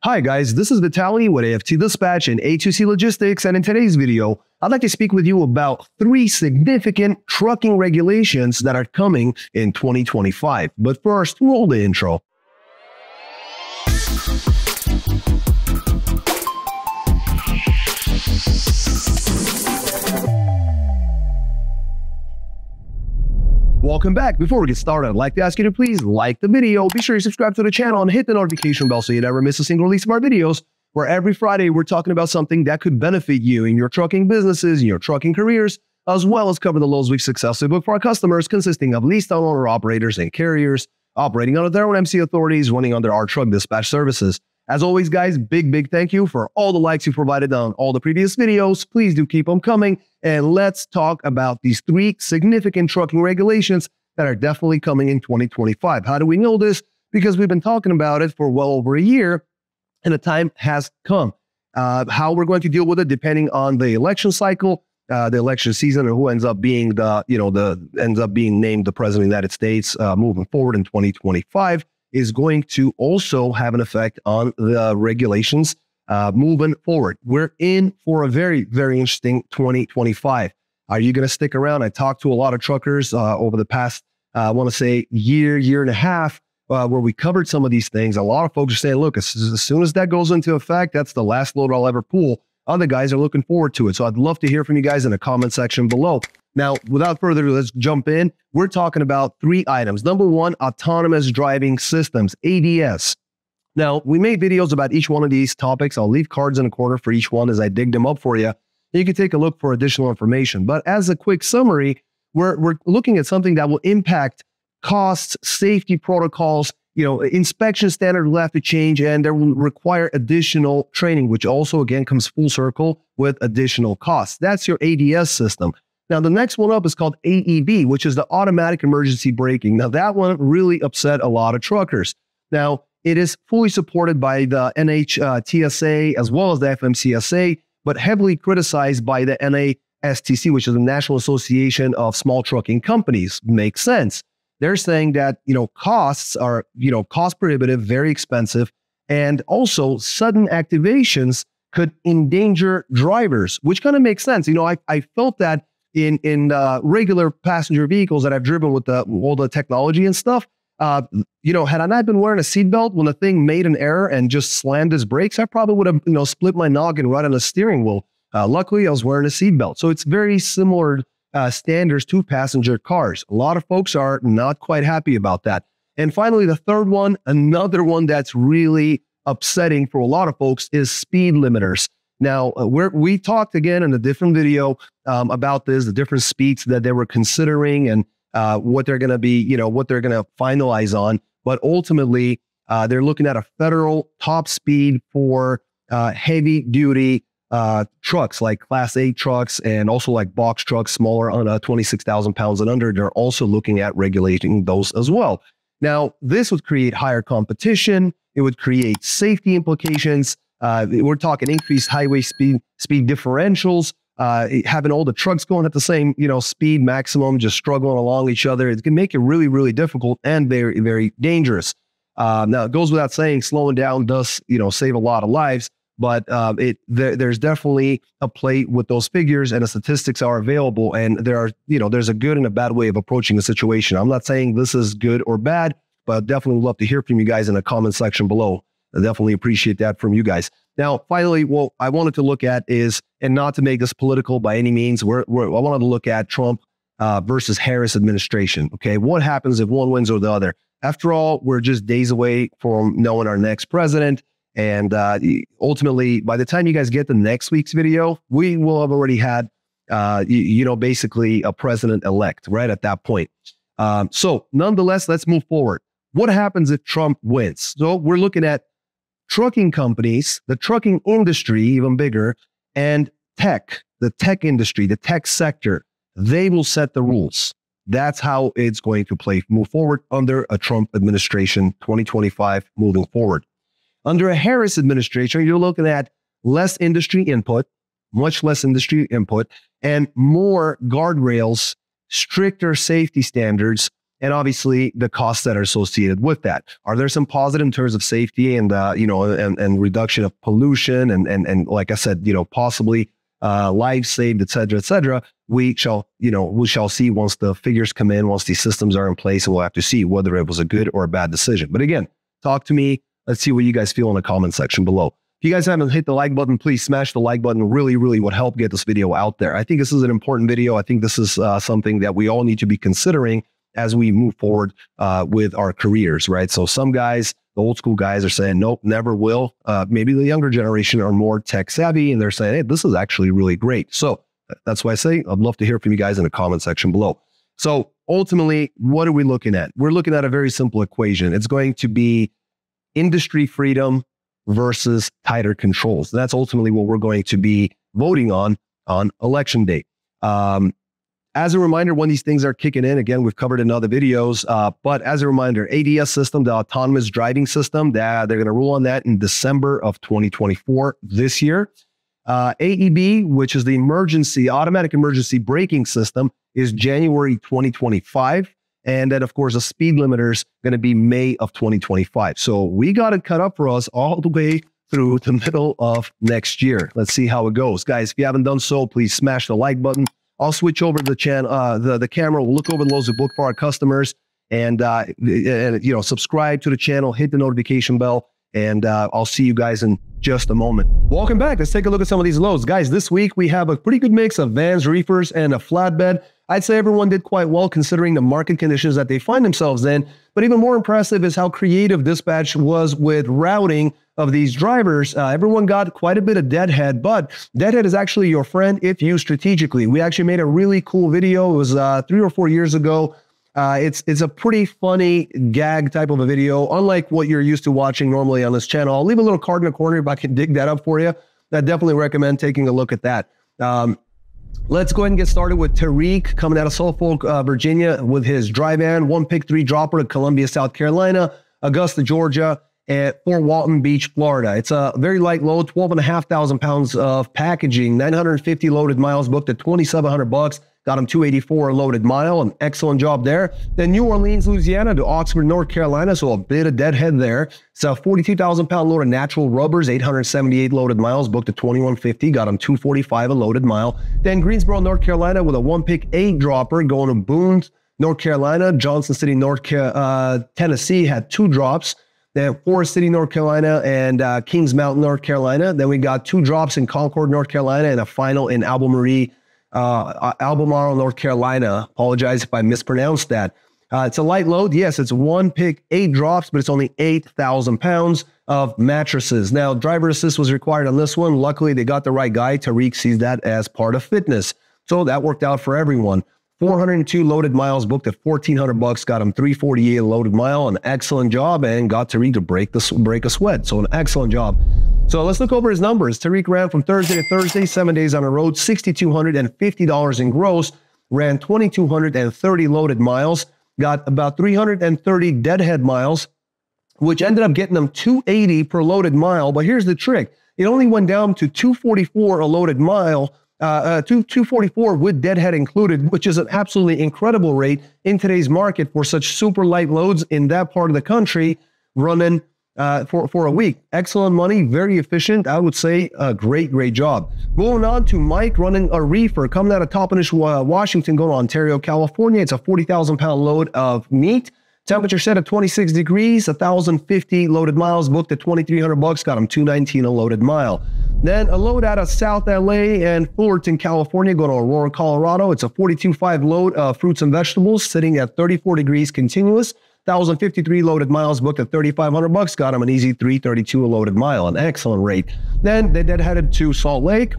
Hi guys, this is Vitaly with AFT Dispatch and A2C Logistics, and in today's video, I'd like to speak with you about 3 significant trucking regulations that are coming in 2025. But first, roll the intro. Welcome back. Before we get started, I'd like to ask you to please like the video, be sure you subscribe to the channel and hit the notification bell so you never miss a single release of our videos, where every Friday we're talking about something that could benefit you in your trucking businesses, in your trucking careers, as well as cover the loads we've successfully booked for our customers, consisting of leased owner operators and carriers operating under their own MC authorities, running under our truck dispatch services. As always, guys, big thank you for all the likes you provided on all the previous videos. Please do keep them coming. And let's talk about these 3 significant trucking regulations that are definitely coming in 2025. How do we know this? Because we've been talking about it for well over a year, and the time has come. How we're going to deal with it depending on the election cycle, the election season, and who ends up being being named the president of the United States moving forward in 2025 is going to also have an effect on the regulations moving forward. We're in for a very interesting 2025. Are you going to stick around? I talked to a lot of truckers over the past, I want to say, year and a half, where we covered some of these things. A lot of folks are saying, look, as soon as that goes into effect, that's the last load I'll ever pull. Other guys are looking forward to it. So I'd love to hear from you guys in the comment section below. Now, without further ado, let's jump in. We're talking about 3 items. Number 1, autonomous driving systems, ADS. Now, we made videos about each one of these topics. I'll leave cards in the corner for each one as I dig them up for you. You can take a look for additional information. But as a quick summary, we're looking at something that will impact costs, safety protocols, inspection standards will have to change, and there will require additional training, which also, again, comes full circle with additional costs. That's your ADS system. Now, the next one up is called AEB, which is the automatic emergency braking. Now, that one really upset a lot of truckers. Now, it is fully supported by the NHTSA as well as the FMCSA, but heavily criticized by the NASTC, which is the National Association of Small Trucking Companies. Makes sense. They're saying that, costs are, cost prohibitive, very expensive, and also sudden activations could endanger drivers, which kind of makes sense. I felt that in regular passenger vehicles that I've driven with all the technology and stuff. Had I not been wearing a seatbelt when the thing made an error and just slammed his brakes, I probably would have, split my noggin right on the steering wheel. Luckily, I was wearing a seatbelt. So it's very similar standards to passenger cars. A lot of folks are not quite happy about that. And finally, the third one, another one that's really upsetting for a lot of folks, is speed limiters. Now, we talked again in a different video about this, the different speeds that they were considering and what they're going to be, what they're going to finalize on. But ultimately, they're looking at a federal top speed for heavy duty trucks, like Class 8 trucks, and also like box trucks, smaller on 26,000 pounds and under. They're also looking at regulating those as well. Now, this would create higher competition. It would create safety implications. We're talking increased highway speed differentials, having all the trucks going at the same, speed maximum, just struggling along each other. It can make it really difficult and very dangerous. Now, it goes without saying, slowing down does, save a lot of lives, but there's definitely a play with those figures, and the statistics are available, and there's a good and a bad way of approaching the situation. I'm not saying this is good or bad, but I'd definitely love to hear from you guys in the comment section below. I definitely appreciate that from you guys. Now, finally, what I wanted to look at is, and not to make this political by any means, I wanted to look at Trump versus Harris administration. Okay, what happens if one wins or the other? After all, we're just days away from knowing our next president. And ultimately, by the time you guys get the next week's video, we will have already had, basically a president-elect right at that point. So nonetheless, let's move forward. What happens if Trump wins? So we're looking at trucking companies, the trucking industry, even bigger, and the tech industry, the tech sector. They will set the rules. That's how it's going to move forward under a Trump administration, 2025 moving forward. Under a Harris administration, you're looking at less industry input, much less industry input, and more guardrails, stricter safety standards, and obviously the costs that are associated with that. Are there some positive in terms of safety and and reduction of pollution and like I said, possibly lives saved, et cetera, we shall see once the figures come in, once these systems are in place, and we'll have to see whether it was a good or a bad decision. But again, talk to me. Let's see what you guys feel in the comment section below. If you guys haven't hit the like button, please smash the like button. Really would help get this video out there. I think this is an important video. I think this is something that we all need to be considering as we move forward with our careers, right? So some guys, the old school guys, are saying, nope, never will. Maybe the younger generation are more tech savvy and they're saying, hey, this is actually really great. So that's why I say I'd love to hear from you guys in the comment section below. So ultimately, what are we looking at? We're looking at a very simple equation. It's going to be industry freedom versus tighter controls. That's ultimately what we're going to be voting on election day. As a reminder, when these things are kicking in, again, we've covered in other videos, but as a reminder, ADS system, the autonomous driving system, they're going to rule on that in December of 2024 this year. AEB, which is the automatic emergency braking system, is January 2025. And then, of course, the speed limiter is going to be May of 2025. So we got it cut up for us all the way through the middle of next year. Let's see how it goes. Guys, if you haven't done so, please smash the like button. I'll switch over to the channel, the camera. We'll look over those who book for our customers, and subscribe to the channel, hit the notification bell, and I'll see you guys in just a moment. Welcome back. Let's take a look at some of these loads. Guys, this week we have a pretty good mix of vans, reefers, and a flatbed. I'd say everyone did quite well considering the market conditions that they find themselves in, but even more impressive is how creative dispatch was with routing of these drivers. Everyone got quite a bit of deadhead, but deadhead is actually your friend if used strategically. We actually made a really cool video. It was 3 or 4 years ago. It's a pretty funny gag type of a video, unlike what you're used to watching normally on this channel. I'll leave a little card in the corner if I can dig that up for you. I definitely recommend taking a look at that. Let's go ahead and get started with Tariq coming out of Suffolk, Virginia with his dry van, 1 pick 3 dropper to Columbia, South Carolina, Augusta, Georgia, and Fort Walton Beach, Florida. It's a very light load, 12,500 pounds of packaging, 950 loaded miles booked at $2,700. Got him 284 a loaded mile. An excellent job there. Then New Orleans, Louisiana to Oxford, North Carolina. So a bit of deadhead there. It's a 42,000 pound load of natural rubbers, 878 loaded miles, booked at 2150. Got him 245 a loaded mile. Then Greensboro, North Carolina with a 1 pick 8 dropper going to Boone, North Carolina. Johnson City, Tennessee had 2 drops. Then Forest City, North Carolina, and Kings Mountain, North Carolina. Then we got 2 drops in Concord, North Carolina, and a final in Albemarle, North Carolina. Apologize if I mispronounced that. It's a light load. Yes, it's 1 pick 8 drops, but it's only 8,000 pounds of mattresses. Now, driver assist was required on this one. Luckily, they got the right guy. Tariq sees that as part of fitness. So that worked out for everyone. 402 loaded miles booked at $1,400. Got him 348 a loaded mile. An excellent job, and got Tariq to break a sweat. So an excellent job. So let's look over his numbers. Tariq ran from Thursday to Thursday, 7 days on the road, $6,250 in gross, ran 2,230 loaded miles, got about 330 deadhead miles, which ended up getting him 280 per loaded mile. But here's the trick. It only went down to 244 a loaded mile, 244 with deadhead included, which is an absolutely incredible rate in today's market for such super light loads in that part of the country running for a week. Excellent money, very efficient. I would say a great job. Moving on to Mike running a reefer coming out of Toppenish, Washington, going to Ontario, California. It's a 40,000 pound load of meat. Temperature set at 26 degrees, 1,050 loaded miles booked at $2,300. Got him 219 a loaded mile. Then a load out of South LA and Fullerton, California, going to Aurora, Colorado. It's a 42.5 load of fruits and vegetables sitting at 34 degrees continuous. 1,053 loaded miles booked at $3,500. Got him an easy 332 a loaded mile, an excellent rate. Then they headed to Salt Lake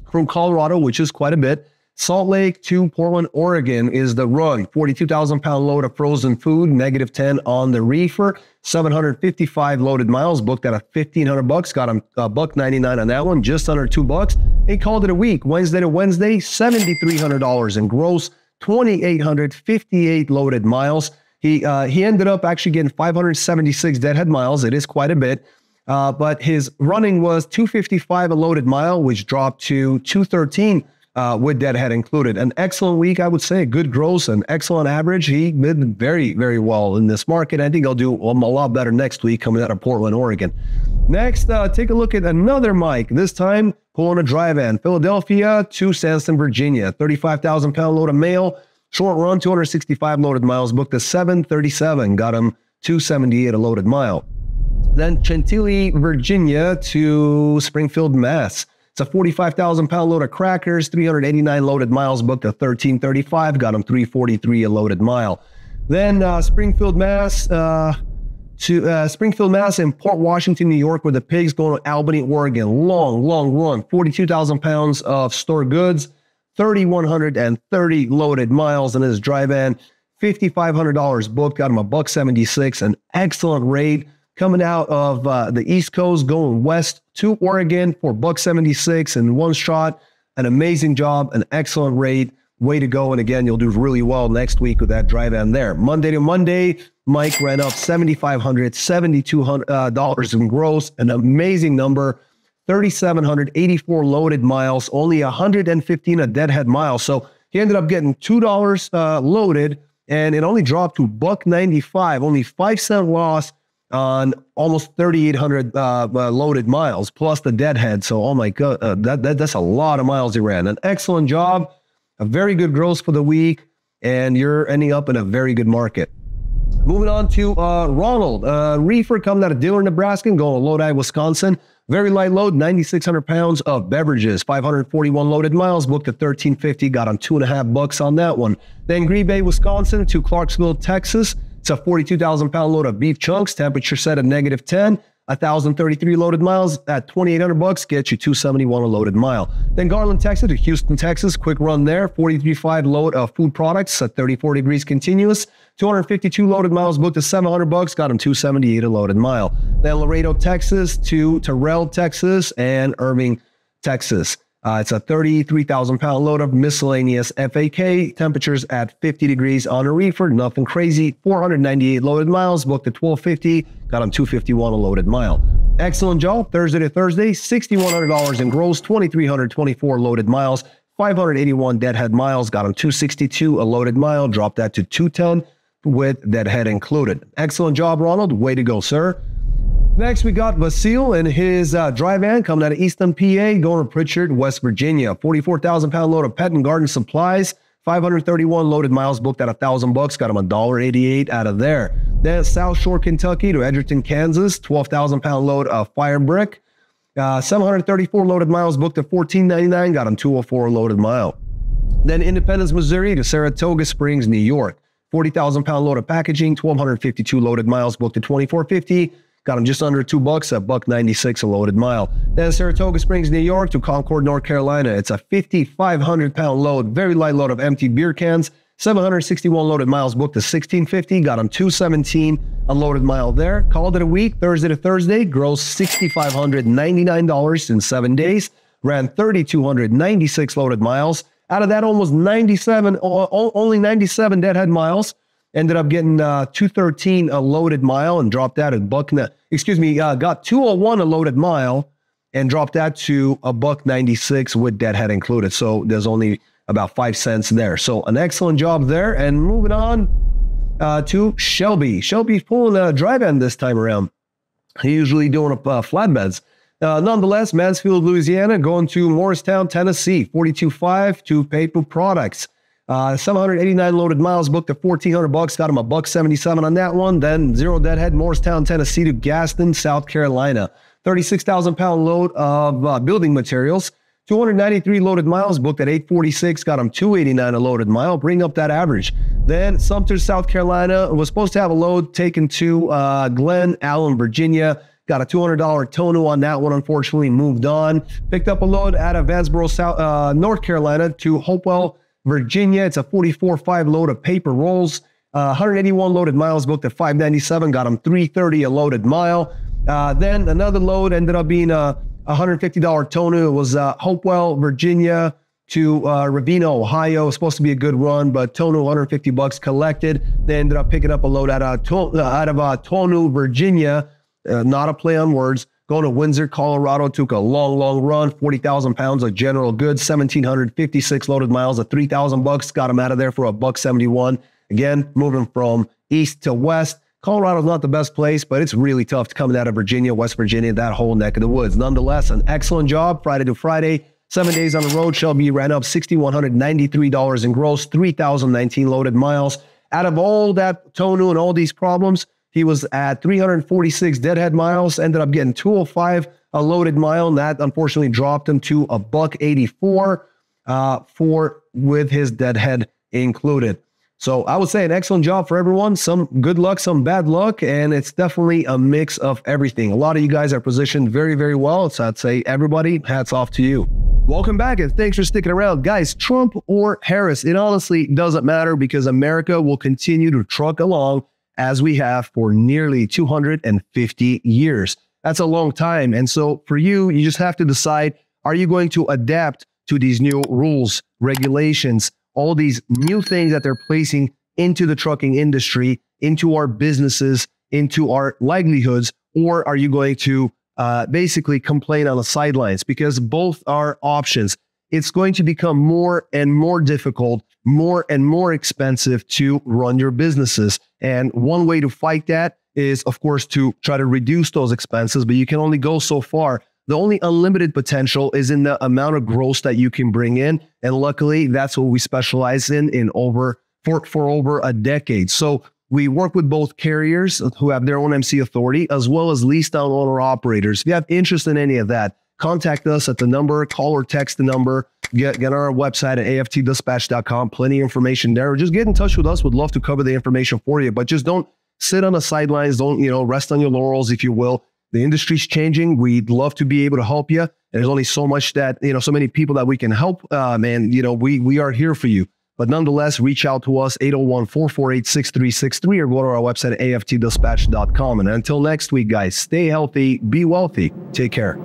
from Colorado, which is quite a bit. Salt Lake to Portland, Oregon is the run. 42,000 pound load of frozen food, -10 on the reefer. 755 loaded miles booked at $1,500. Got him $1.99 on that one, just under $2. He called it a week. Wednesday to Wednesday, $7,300 in gross, 2,858 loaded miles. He ended up actually getting 576 deadhead miles. It is quite a bit. But his running was 255 a loaded mile, which dropped to 213 with deadhead included. An excellent week, I would say. Good gross and excellent average. He did very, very well in this market. I think he'll do a lot better next week coming out of Portland, Oregon. Next, take a look at another Mike. This time, pulling a dry van. Philadelphia to Sandston, Virginia. 35,000 pound load of mail. Short run, 265 loaded miles. Booked a 737. Got him 278 a loaded mile. Then Chantilly, Virginia to Springfield, Mass. It's a 45,000 pound load of crackers, 389 loaded miles, booked a 1335, got him 343 a loaded mile. Then Springfield, Mass Springfield, Mass and Port Washington, New York, where the pigs going to Albany, Oregon. Long run, 42,000 pounds of store goods, 3,130 loaded miles in his dry van, $5,500 booked, got him a $176, an excellent rate. Coming out of the East Coast, going west to Oregon for $176 in one shot. An amazing job, an excellent rate. Way to go. And again, you'll do really well next week with that dry van there. Monday to Monday, Mike ran up $7,500, $7,200 in gross. An amazing number. 3,784 loaded miles, only 115 a deadhead mile. So he ended up getting $2 loaded, and it only dropped to $1.95, only 5-cent loss on almost 3,800 loaded miles, plus the deadhead. So, oh my God, that's a lot of miles he ran. An excellent job, a very good gross for the week, and you're ending up in a very good market. Moving on to Ronald. Reefer coming out of Dillon, Nebraska, and going to Lodi, Wisconsin. Very light load, 9,600 pounds of beverages, 541 loaded miles, booked at 1,350, got on $2.50 on that one. Then Green Bay, Wisconsin to Clarksville, Texas. It's a 42,000 pound load of beef chunks, temperature set at -10, 1,033 loaded miles at $2,800, gets you $271 a loaded mile. Then Garland, Texas to Houston, Texas, quick run there, 43.5 load of food products at 34 degrees continuous, 252 loaded miles, booked at $700, got him $278 a loaded mile. Then Laredo, Texas to Terrell, Texas, and Irving, Texas. It's a 33,000 pound load of miscellaneous FAK, temperatures at 50 degrees on a reefer, nothing crazy, 498 loaded miles, booked at $1,250, got him $251 a loaded mile. Excellent job, Thursday to Thursday, $6,100 in gross, 2,324 loaded miles, 581 deadhead miles, got him $262 a loaded mile, dropped that to $210 with deadhead included. Excellent job, Ronald, way to go, sir. Next, we got Vasil and his dry van coming out of Easton, PA, going to Pritchard, West Virginia. 44,000 pound load of pet and garden supplies, 531 loaded miles, booked at $1,000, got him $1.88 out of there. Then South Shore, Kentucky to Edgerton, Kansas, 12,000 pound load of fire brick, 734 loaded miles, booked at $14.99, got him $204 a loaded mile. Then Independence, Missouri to Saratoga Springs, New York. 40,000 pound load of packaging, 1,252 loaded miles, booked at $24.50. Got him just under $2 at $1.96 a loaded mile. Then Saratoga Springs, New York to Concord, North Carolina. It's a 5,500 pound load, very light load of empty beer cans. 761 loaded miles, booked to $16.50. Got him $217 a loaded mile there. Called it a week, Thursday to Thursday. Gross $6,599 in 7 days. Ran 3,296 loaded miles. Out of that, almost 97, only 97 deadhead miles. Ended up getting 213 a loaded mile and dropped that at got 201 a loaded mile and dropped that to $1.96 with deadhead included. So there's only about 5 cents there. So an excellent job there. And moving on to Shelby. Shelby's pulling a dry van this time around. He's usually doing flatbeds. Nonetheless, Mansfield, Louisiana, going to Morristown, Tennessee, 42.5 to Paper Products. 789 loaded miles, booked at $1,400, got him $177 on that one. Then zero deadhead, Morristown, Tennessee to Gaston, South Carolina. 36,000 pound load of building materials. 293 loaded miles, booked at $846, got him $289 a loaded mile, bring up that average. Then Sumter, South Carolina, was supposed to have a load taken to Glen Allen, Virginia. Got a $200 tonneau on that one, unfortunately moved on. Picked up a load out of Vansboro, North Carolina to Hopewell, Virginia. It's a 44.5 load of paper rolls. 181 loaded miles, booked at $597, got him $330 a loaded mile. Then another load ended up being a $150 tonneau. It was Hopewell, Virginia to Ravina, Ohio. It was supposed to be a good run, but tonneau $150 collected. They ended up picking up a load out of Tonneau, Virginia. Not a play on words. Going to Windsor, Colorado, took a long run, 40,000 pounds of general goods, 1,756 loaded miles at $3,000. Got him out of there for $171. Again, moving from east to west. Colorado's not the best place, but it's really tough to come out of Virginia, West Virginia, that whole neck of the woods. Nonetheless, an excellent job, Friday to Friday. 7 days on the road. Shelby ran up $6,193 in gross, 3,019 loaded miles. Out of all that Tonu and all these problems, he was at 346 deadhead miles, ended up getting 205 a loaded mile, and that unfortunately dropped him to $184 with his deadhead included. So I would say an excellent job for everyone. Some good luck, some bad luck, and it's definitely a mix of everything. A lot of you guys are positioned very, very well. So I'd say everybody, hats off to you. Welcome back, and thanks for sticking around. Guys, Trump or Harris, it honestly doesn't matter because America will continue to truck along as we have for nearly 250 years. That's a long time. And so for you, you just have to decide, are you going to adapt to these new rules, regulations, all these new things that they're placing into the trucking industry, into our businesses, into our livelihoods, or are you going to basically complain on the sidelines? Because both are options. It's going to become more and more difficult, more and more expensive to run your businesses. And one way to fight that is, of course, to try to reduce those expenses, but you can only go so far. The only unlimited potential is in the amount of gross that you can bring in. And luckily, that's what we specialize in for over a decade. So we work with both carriers who have their own MC authority, as well as leased out owner operators. If you have interest in any of that, contact us at the number, call or text the number, get on our website at aftdispatch.com. Plenty of information there. Or just get in touch with us. We'd love to cover the information for you, but just don't sit on the sidelines. Don't, rest on your laurels, if you will. The industry's changing. We'd love to be able to help you. There's only so much that, so many people that we can help. And, we are here for you. But nonetheless, reach out to us, 801-448-6363, or go to our website at aftdispatch.com. And until next week, guys, stay healthy, be wealthy. Take care.